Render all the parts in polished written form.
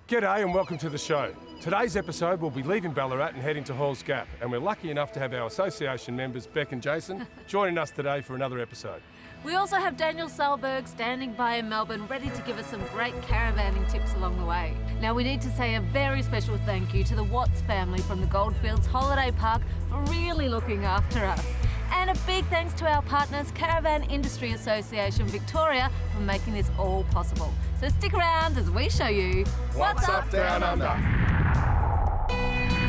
G'day and welcome to the show. Today's episode we'll be leaving Ballarat and heading to Halls Gap, and we're lucky enough to have our association members Beck and Jason joining us today for another episode. We also have Daniel Solberg standing by in Melbourne ready to give us some great caravanning tips along the way. Now we need to say a very special thank you to the Watts family from the Goldfields Holiday Park for really looking after us. And a big thanks to our partners Caravan Industry Association Victoria for making this all possible. So stick around as we show you What's up down under?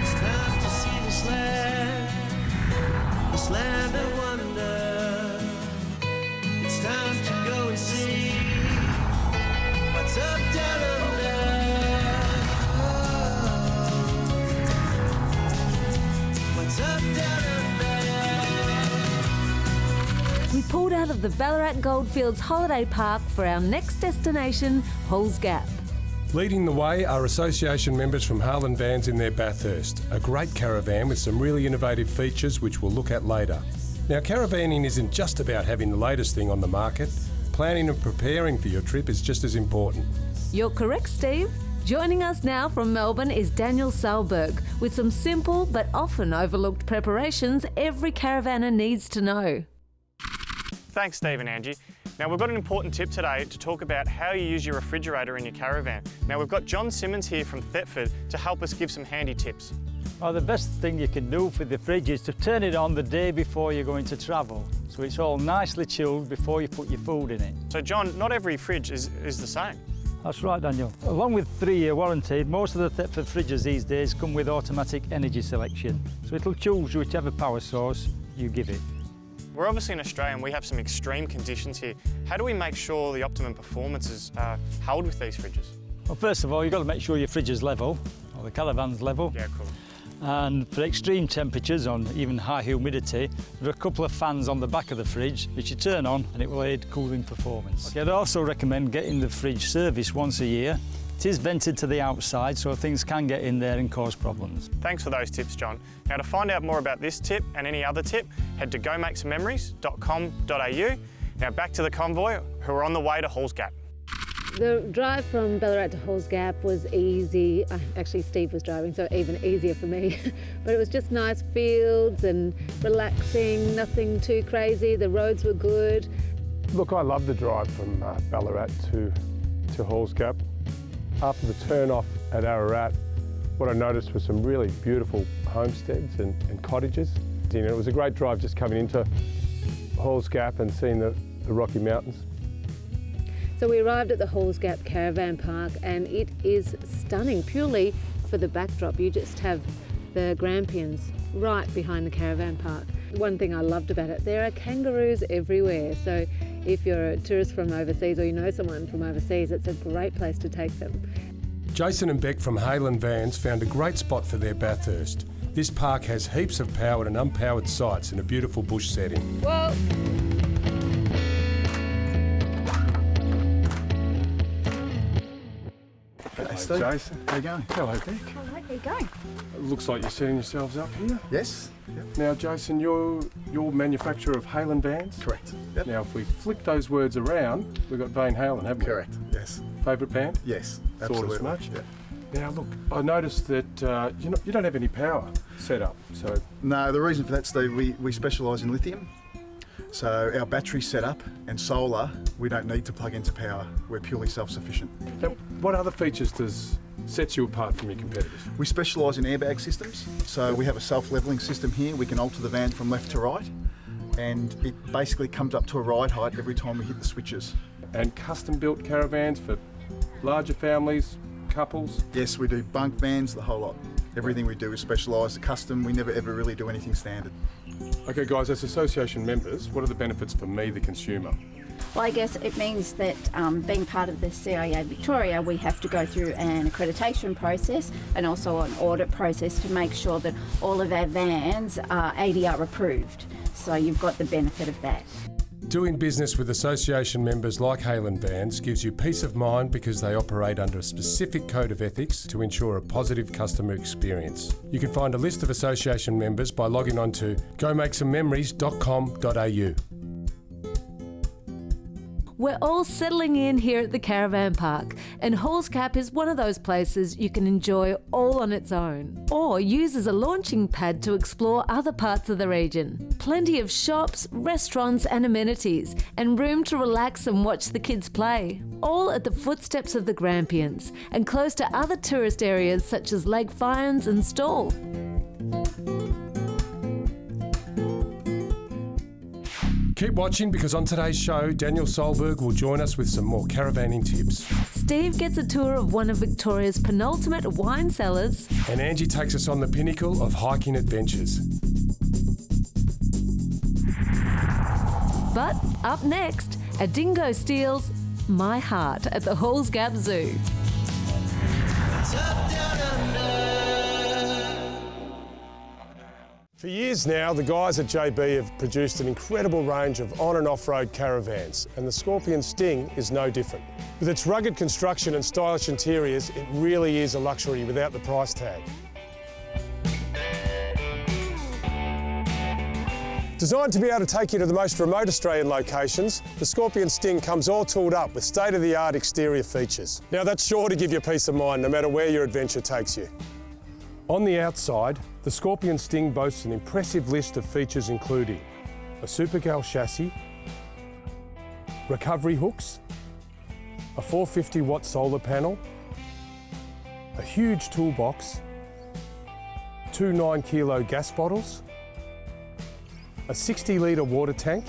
It's time to see this land of wonder. It's time to go and see what's up down under. What's up down under? We pulled out of the Ballarat Goldfields Holiday Park for our next destination, Halls Gap. Leading the way are association members from Halen Vans in their Bathurst, a great caravan with some really innovative features which we'll look at later. Now, caravanning isn't just about having the latest thing on the market. Planning and preparing for your trip is just as important. You're correct, Steve. Joining us now from Melbourne is Daniel Solberg with some simple but often overlooked preparations every caravaner needs to know. Thanks, Steve and Angie. Now, we've got an important tip today to talk about how you use your refrigerator in your caravan. Now, we've got John Simmons here from Thetford to help us give some handy tips. Oh, the best thing you can do for the fridge is to turn it on the day before you're going to travel, so it's all nicely chilled before you put your food in it. So, John, not every fridge is the same. That's right, Daniel. Along with 3-year warranty, most of the Thetford fridges these days come with automatic energy selection, so it'll choose whichever power source you give it. We're obviously in Australia and we have some extreme conditions here. How do we make sure the optimum performance is held with these fridges? Well, first of all, you've got to make sure your fridge is level, or the caravan's level. Yeah, cool. And for extreme temperatures, on even high humidity, there are a couple of fans on the back of the fridge which you turn on and it will aid cooling performance. Okay, I'd also recommend getting the fridge serviced once a year. It is vented to the outside, so things can get in there and cause problems. Thanks for those tips, John. Now, to find out more about this tip and any other tip, head to gomakesomememories.com.au. Now, back to the convoy who are on the way to Halls Gap. The drive from Ballarat to Halls Gap was easy. Actually, Steve was driving, so even easier for me. But it was just nice fields and relaxing, nothing too crazy. The roads were good. Look, I love the drive from Ballarat to Halls Gap. After the turn-off at Ararat, what I noticed was some really beautiful homesteads and cottages. You know, it was a great drive just coming into Halls Gap and seeing the Rocky Mountains. So we arrived at the Halls Gap Caravan Park and it is stunning purely for the backdrop. You just have the Grampians right behind the caravan park. One thing I loved about it, there are kangaroos everywhere. So if you're a tourist from overseas or you know someone from overseas, it's a great place to take them. Jason and Beck from Halen Vans found a great spot for their Bathurst. This park has heaps of powered and unpowered sites in a beautiful bush setting. Whoa! Hey, Steve. Jason. How you going? Hello, Beck. All right, there you go. Looks like you're setting yourselves up here. Yes. Yep. Now, Jason, you're manufacturer of Halen Vans? Correct. Yep. Now, if we flick those words around, we've got Van Halen, haven't we? Correct. Yes. Favourite band? Yes. Thought Absolutely. as much? Yeah. Now, look, I noticed that you don't have any power set up, so... No, the reason for that, Steve, we specialise in lithium. So our battery setup and solar, we don't need to plug into power. We're purely self-sufficient. Now, what other features sets you apart from your competitors? We specialise in airbag systems. So we have a self-levelling system here. We can alter the van from left to right, and it basically comes up to a ride height every time we hit the switches. And custom-built caravans for larger families, couples? Yes, we do bunk vans, the whole lot. Everything we do is specialised, custom. We never ever really do anything standard. Okay, guys, as association members, what are the benefits for me, the consumer? Well, I guess it means that being part of the CIA Victoria, we have to go through an accreditation process and also an audit process to make sure that all of our vans are ADR approved. So you've got the benefit of that. Doing business with association members like Halen Vans gives you peace of mind because they operate under a specific code of ethics to ensure a positive customer experience. You can find a list of association members by logging on to gomakesomememories.com.au. We're all settling in here at the Caravan Park, and Halls Gap is one of those places you can enjoy all on its own, or use as a launching pad to explore other parts of the region. Plenty of shops, restaurants and amenities, and room to relax and watch the kids play. All at the footsteps of the Grampians, and close to other tourist areas such as Lake Fyans and Stall. Keep watching, because on today's show, Daniel Solberg will join us with some more caravanning tips. Steve gets a tour of one of Victoria's penultimate wine cellars. And Angie takes us on the pinnacle of hiking adventures. But up next, a dingo steals my heart at the Halls Gap Zoo. Top down under. For years now, the guys at JB have produced an incredible range of on and off-road caravans, and the Scorpion Sting is no different. With its rugged construction and stylish interiors, it really is a luxury without the price tag. Designed to be able to take you to the most remote Australian locations, the Scorpion Sting comes all tooled up with state-of-the-art exterior features. Now that's sure to give you peace of mind no matter where your adventure takes you. On the outside, the Scorpion Sting boasts an impressive list of features including a Supergal chassis, recovery hooks, a 450-watt solar panel, a huge toolbox, 2 9-kilo gas bottles, a 60-litre water tank,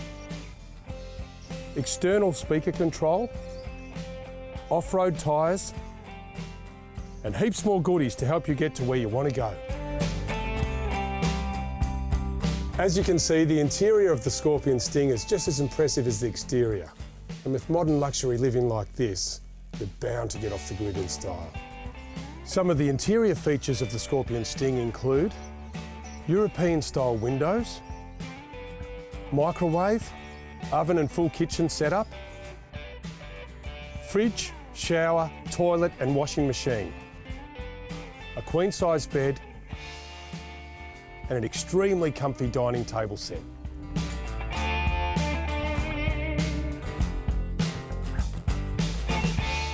external speaker control, off-road tyres, and heaps more goodies to help you get to where you want to go. As you can see, the interior of the Scorpion Sting is just as impressive as the exterior. And with modern luxury living like this, you're bound to get off the grid in style. Some of the interior features of the Scorpion Sting include European-style windows, microwave, oven and full kitchen setup, fridge, shower, toilet and washing machine, a queen-size bed, and an extremely comfy dining table set.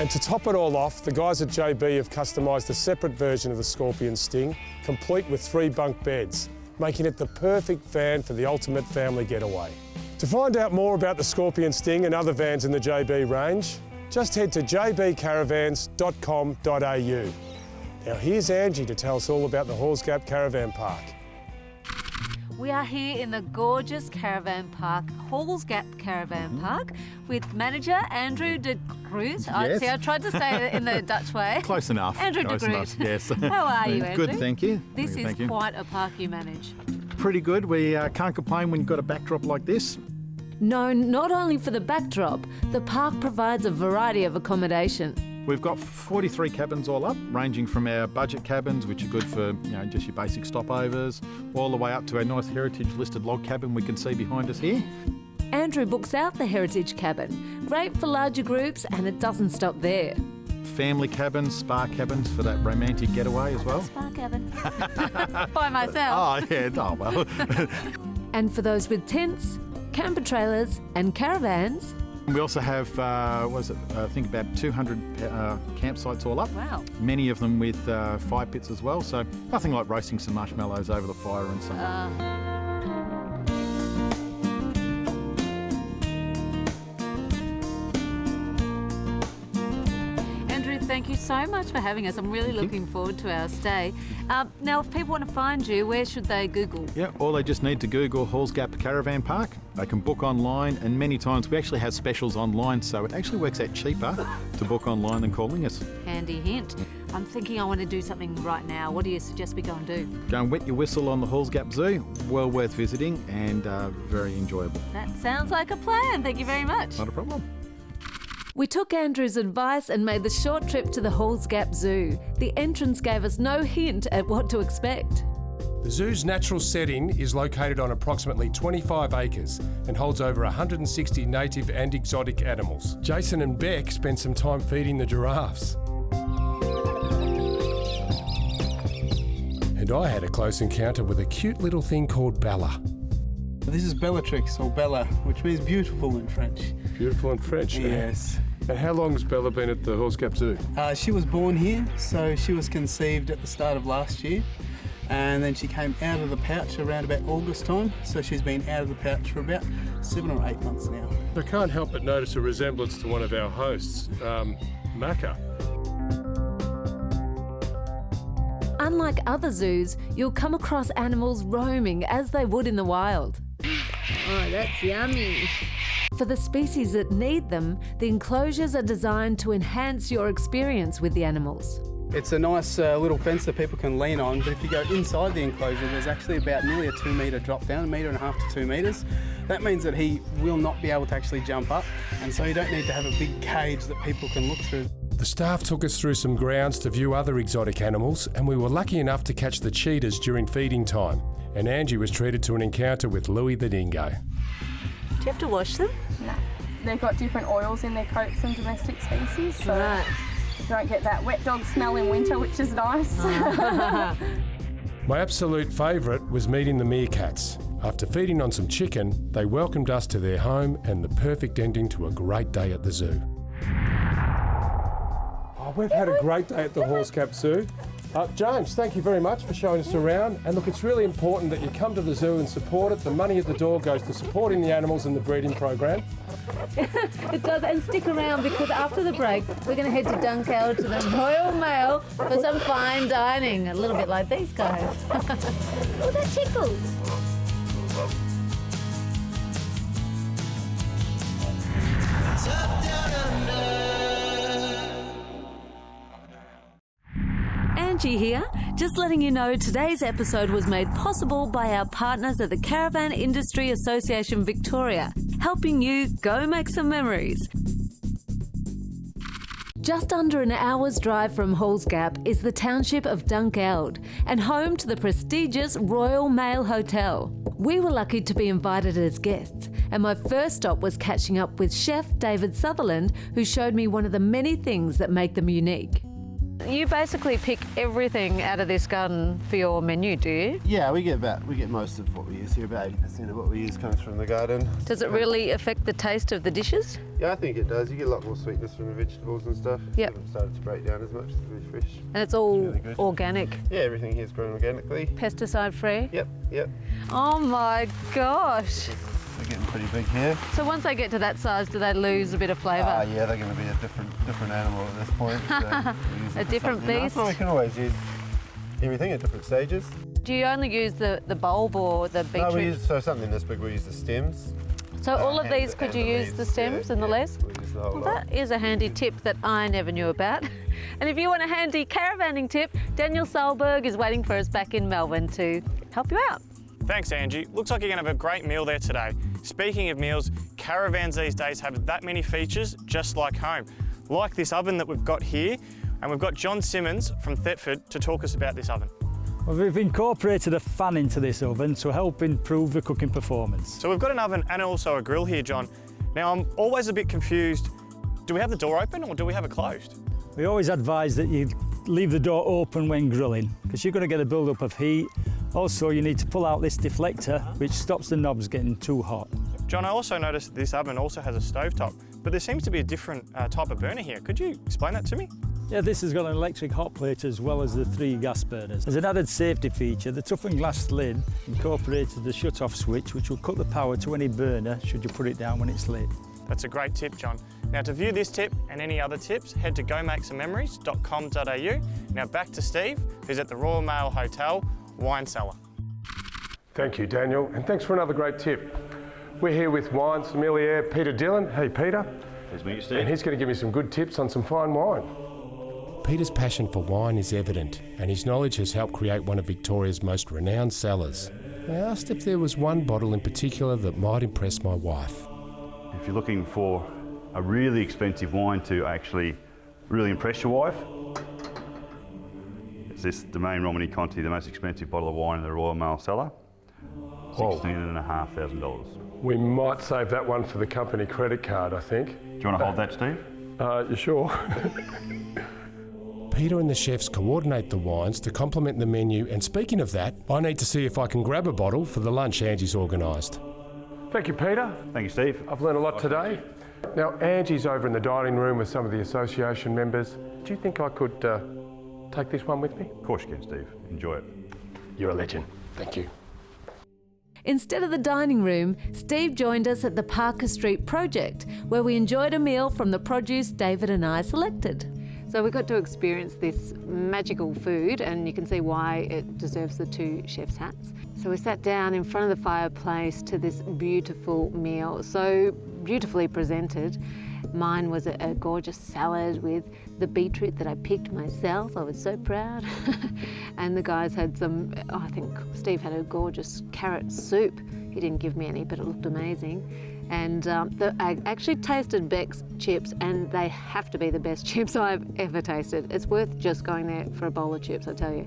And to top it all off, the guys at JB have customised a separate version of the Scorpion Sting, complete with 3 bunk beds, making it the perfect van for the ultimate family getaway. To find out more about the Scorpion Sting and other vans in the JB range, just head to jbcaravans.com.au. Now here's Angie to tell us all about the Halls Gap Caravan Park. We are here in the gorgeous Caravan Park, Halls Gap Caravan Park, with manager Andrew de Groot. Yes. See, I tried to say it in the Dutch way. Close enough. Andrew de Close Groot. enough, yes. How are you, Andrew? Good, thank you. This Thank is you. quite a park you manage. Pretty good. We can't complain when you've got a backdrop like this. Known not only for the backdrop, the park provides a variety of accommodation. We've got 43 cabins all up, ranging from our budget cabins, which are good for just your basic stopovers, all the way up to our nice heritage listed log cabin we can see behind us here. Andrew books out the heritage cabin, great for larger groups, and it doesn't stop there. Family cabins, spa cabins for that romantic getaway as well. Spa cabin. By myself. Oh, yeah, oh well. And for those with tents, camper trailers and caravans. We also have, I think about 200 campsites all up. Wow. Many of them with fire pits as well, so nothing like roasting some marshmallows over the fire in summer. Thank you so much for having us. I'm really looking forward to our stay. Now, if people want to find you, where should they Google? Yeah, all they just need to Google Halls Gap Caravan Park. They can book online, and many times we actually have specials online, so it actually works out cheaper to book online than calling us. Handy hint. I'm thinking I want to do something right now. What do you suggest we go and do? Go and wet your whistle on the Halls Gap Zoo. Well worth visiting and very enjoyable. That sounds like a plan. Thank you very much. Not a problem. We took Andrew's advice and made the short trip to the Halls Gap Zoo. The entrance gave us no hint at what to expect. The zoo's natural setting is located on approximately 25 acres and holds over 160 native and exotic animals. Jason and Beck spent some time feeding the giraffes. And I had a close encounter with a cute little thing called Bella. This is Bellatrix, or Bella, which means beautiful in French. beautiful and French. Yes. And how long has Bella been at the Halls Gap Zoo? She was born here, so she was conceived at the start of last year, and then she came out of the pouch around about August time, so she's been out of the pouch for about 7 or 8 months now. I can't help but notice a resemblance to one of our hosts, Macca. Unlike other zoos, you'll come across animals roaming as they would in the wild. Oh, that's yummy. For the species that need them, the enclosures are designed to enhance your experience with the animals. It's a nice little fence that people can lean on, but if you go inside the enclosure, there's actually about nearly a 2 metre drop down, 1.5 to 2 metres. That means that he will not be able to actually jump up, and so you don't need to have a big cage that people can look through. The staff took us through some grounds to view other exotic animals, and we were lucky enough to catch the cheetahs during feeding time. And Angie was treated to an encounter with Louis the dingo. Do you have to wash them? No. They've got different oils in their coats than domestic species, so you don't get that wet dog smell in winter, which is nice. My absolute favourite was meeting the meerkats. After feeding on some chicken, they welcomed us to their home and the perfect ending to a great day at the zoo. Oh, we've had a great day at the Halls Gap Zoo. James, thank you very much for showing us around. And look, it's really important that you come to the zoo and support it. The money at the door goes to supporting the animals and the breeding program. It does, and stick around because after the break, we're going to head to Dunkeld to the Royal Mail for some fine dining, a little bit like these guys. Oh, that tickles. It's up, down, under. Angie here, just letting you know today's episode was made possible by our partners at the Caravan Industry Association Victoria, helping you go make some memories. Just under an hour's drive from Halls Gap is the township of Dunkeld and home to the prestigious Royal Mail Hotel. We were lucky to be invited as guests, and my first stop was catching up with Chef David Sutherland, who showed me one of the many things that make them unique. You basically pick everything out of this garden for your menu, do you? Yeah, we get most of what we use here. About 80% of what we use comes from the garden. Does it really affect the taste of the dishes? Yeah, I think it does. You get a lot more sweetness from the vegetables and stuff. Yep. They haven't started to break down as much. It's really fresh. And it's all really good. organic? Yeah, everything here is grown organically. Pesticide free? Yep. Oh my gosh. They're getting pretty big here. So once they get to that size, do they lose a bit of flavour? Yeah, they're going to be a different animal at this point. So a different beast? No, we can always use everything at different stages. Do you only use the bulb or the beetroot? No, we use, so something this big, we use the stems. So all of these, could you use the stems and the leaves? We use the whole lot. That is a handy tip that I never knew about. And if you want a handy caravanning tip, Daniel Solberg is waiting for us back in Melbourne to help you out. Thanks, Angie. Looks like you're going to have a great meal there today. Speaking of meals, caravans these days have that many features just like home. Like this oven that we've got here, and we've got John Simmons from Thetford to talk us about this oven. Well, we've incorporated a fan into this oven to help improve the cooking performance. So we've got an oven and also a grill here, John. Now, I'm always a bit confused. Do we have the door open or do we have it closed? We always advise that you leave the door open when grilling because you're going to get a build-up of heat. Also, you need to pull out this deflector, which stops the knobs getting too hot. John, I also noticed this oven also has a stovetop, but there seems to be a different type of burner here. Could you explain that to me? Yeah, this has got an electric hot plate as well as the 3 gas burners. As an added safety feature, the toughened glass lid incorporated the shut-off switch, which will cut the power to any burner should you put it down when it's lit. That's a great tip, John. Now, to view this tip and any other tips, head to gomakesomememories.com.au. Now back to Steve, who's at the Royal Mail Hotel Wine Cellar. Thank you, Daniel, and thanks for another great tip. We're here with wine sommelier Peter Dillon. Hey, Peter. Nice to meet you, Steve. And he's going to give me some good tips on some fine wine. Peter's passion for wine is evident, and his knowledge has helped create one of Victoria's most renowned cellars. I asked if there was one bottle in particular that might impress my wife. If you're looking for a really expensive wine to actually really impress your wife, it's this Domaine Romani Conti, the most expensive bottle of wine in the Royal Mail cellar, $16,500. We might save that one for the company credit card, I think. Do you want to hold that, Steve? You sure? Peter and the chefs coordinate the wines to complement the menu, and speaking of that, I need to see if I can grab a bottle for the lunch Angie's organised. Thank you, Peter. Thank you, Steve. I've learned a lot today. Now, Angie's over in the dining room with some of the association members. Do you think I could take this one with me? Of course you can, Steve. Enjoy it. You're a legend. Thank you. Instead of the dining room, Steve joined us at the Parker Street project, where we enjoyed a meal from the produce David and I selected. So we got to experience this magical food, and you can see why it deserves the 2 chef's hats. So we sat down in front of the fireplace to this beautiful meal, so beautifully presented. Mine was a gorgeous salad with the beetroot that I picked myself. I was so proud. And the guys had some, I think Steve had a gorgeous carrot soup. He didn't give me any, but it looked amazing. And I actually tasted Beck's chips, and they have to be the best chips I've ever tasted. It's worth just going there for a bowl of chips, I tell you.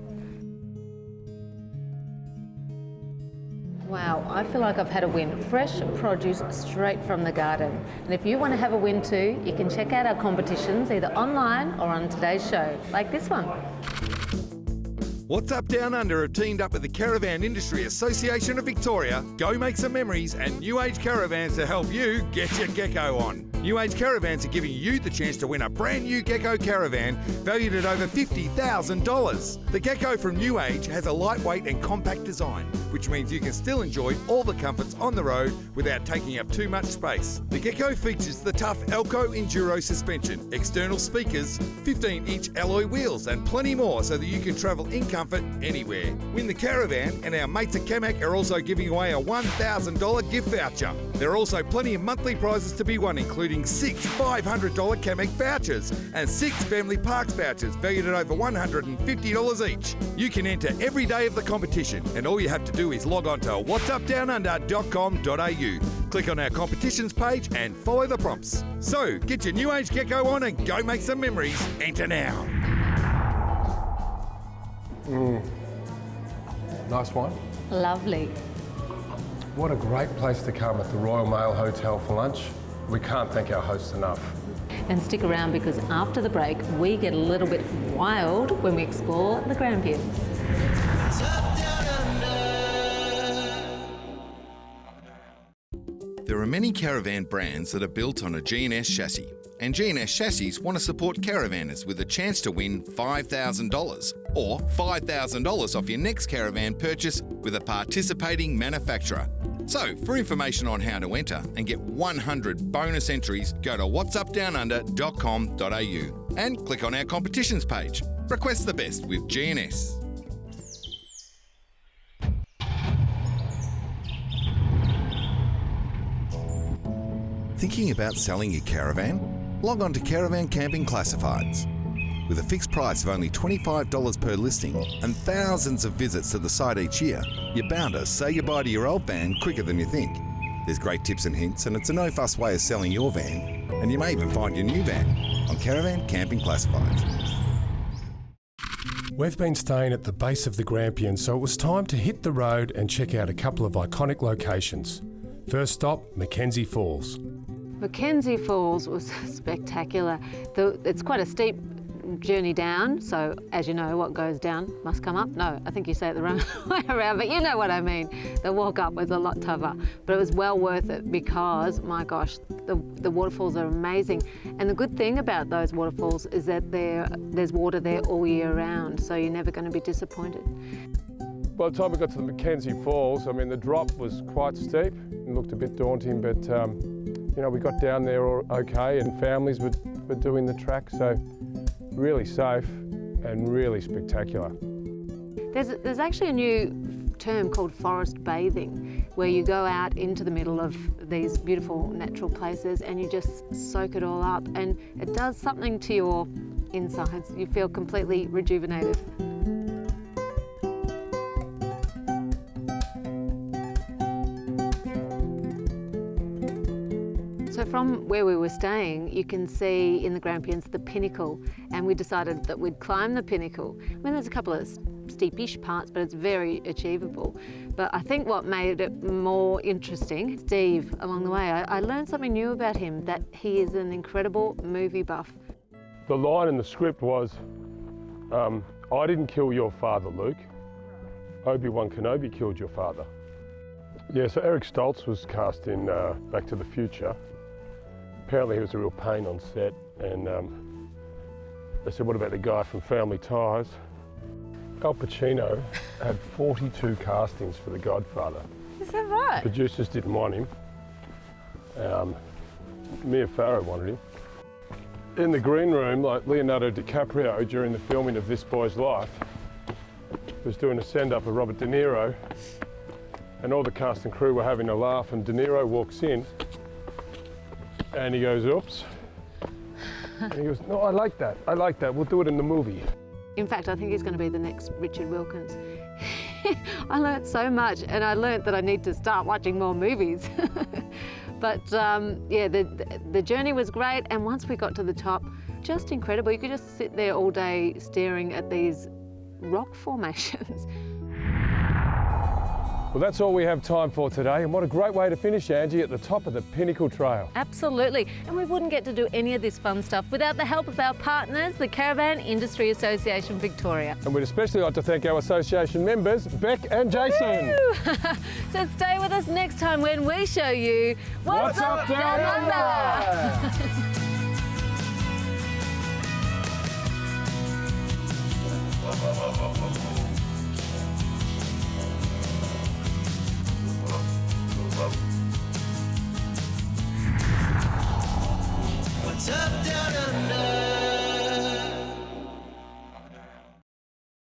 Wow, I feel like I've had a win. Fresh produce straight from the garden. And if you want to have a win too, you can check out our competitions either online or on today's show, like this one. What's Up Down Under have teamed up with the Caravan Industry Association of Victoria, Go Make Some Memories and New Age Caravans to help you get your gecko on. New Age Caravans are giving you the chance to win a brand new gecko caravan valued at over $50,000. The gecko from New Age has a lightweight and compact design, which means you can still enjoy all the comforts on the road without taking up too much space. The gecko features the tough Elco Enduro suspension, external speakers, 15-inch alloy wheels and plenty more so that you can travel in comfort anywhere. Win the caravan, and our mates at Camac are also giving away a $1,000 gift voucher. There are also plenty of monthly prizes to be won, including 6 $500 Camac vouchers and 6 Family Parks vouchers valued at over $150 each. You can enter every day of the competition, and all you have to do is log on to whatsupdownunder.com.au. Click on our competitions page and follow the prompts. So, get your New Age gecko on and go make some memories. Enter now. Nice one. Lovely. What a great place to come at the Royal Mail Hotel for lunch. We can't thank our hosts enough. And stick around, because after the break, we get a little bit wild when we explore the Grampians. There are many caravan brands that are built on a G&S chassis, and G&S chassis want to support caravanners with a chance to win $5,000 or $5,000 off your next caravan purchase with a participating manufacturer. So, for information on how to enter and get 100 bonus entries, go to whatsupdownunder.com.au and click on our competitions page. Request the best with G&S. Thinking about selling your caravan? Log on to Caravan Camping Classifieds. With a fixed price of only $25 per listing and thousands of visits to the site each year, you're bound to say goodbye to your old van quicker than you think. There's great tips and hints, and it's a no-fuss way of selling your van, and you may even find your new van on Caravan Camping Classifieds. We've been staying at the base of the Grampians, so it was time to hit the road and check out a couple of iconic locations. First stop, Mackenzie Falls. Mackenzie Falls was spectacular. It's quite a steep journey down, so as you know, what goes down must come up. No, I think you say it the wrong way around, but you know what I mean. The walk up was a lot tougher, but it was well worth it because, my gosh, the waterfalls are amazing. And the good thing about those waterfalls is that there's water there all year round, so you're never going to be disappointed. By the time we got to the Mackenzie Falls, I mean, the drop was quite steep and looked a bit daunting, but you know, we got down there okay, and families were doing the track, so really safe and really spectacular. There's actually a new term called forest bathing, where you go out into the middle of these beautiful natural places and you just soak it all up, and it does something to your insides. You feel completely rejuvenated. So from where we were staying, you can see in the Grampians the pinnacle, and we decided that we'd climb the pinnacle. I mean, there's a couple of steepish parts, but it's very achievable. But I think what made it more interesting, Steve, along the way, I learned something new about him, that he is an incredible movie buff. The line in the script was, I didn't kill your father, Luke. Obi-Wan Kenobi killed your father. Yeah, so Eric Stoltz was cast in Back to the Future. Apparently he was a real pain on set, and they said, what about the guy from Family Ties? Al Pacino had 42 castings for The Godfather. Is that right? Producers didn't want him. Mia Farrow wanted him. In the green room, like Leonardo DiCaprio during the filming of This Boy's Life, was doing a send-up of Robert De Niro, and all the cast and crew were having a laugh, and De Niro walks in and he goes, oops. And he goes, no, I like that, we'll do it in the movie. In fact, I think he's going to be the next Richard Wilkins. I learnt so much, and I learnt that I need to start watching more movies. But yeah, the journey was great, and once we got to the top, just incredible. You could just sit there all day staring at these rock formations. Well, that's all we have time for today, and what a great way to finish, Angie, at the top of the Pinnacle Trail. Absolutely, and we wouldn't get to do any of this fun stuff without the help of our partners, the Caravan Industry Association Victoria. And we'd especially like to thank our association members, Beck and Jason. So stay with us next time when we show you What's Up Down Under!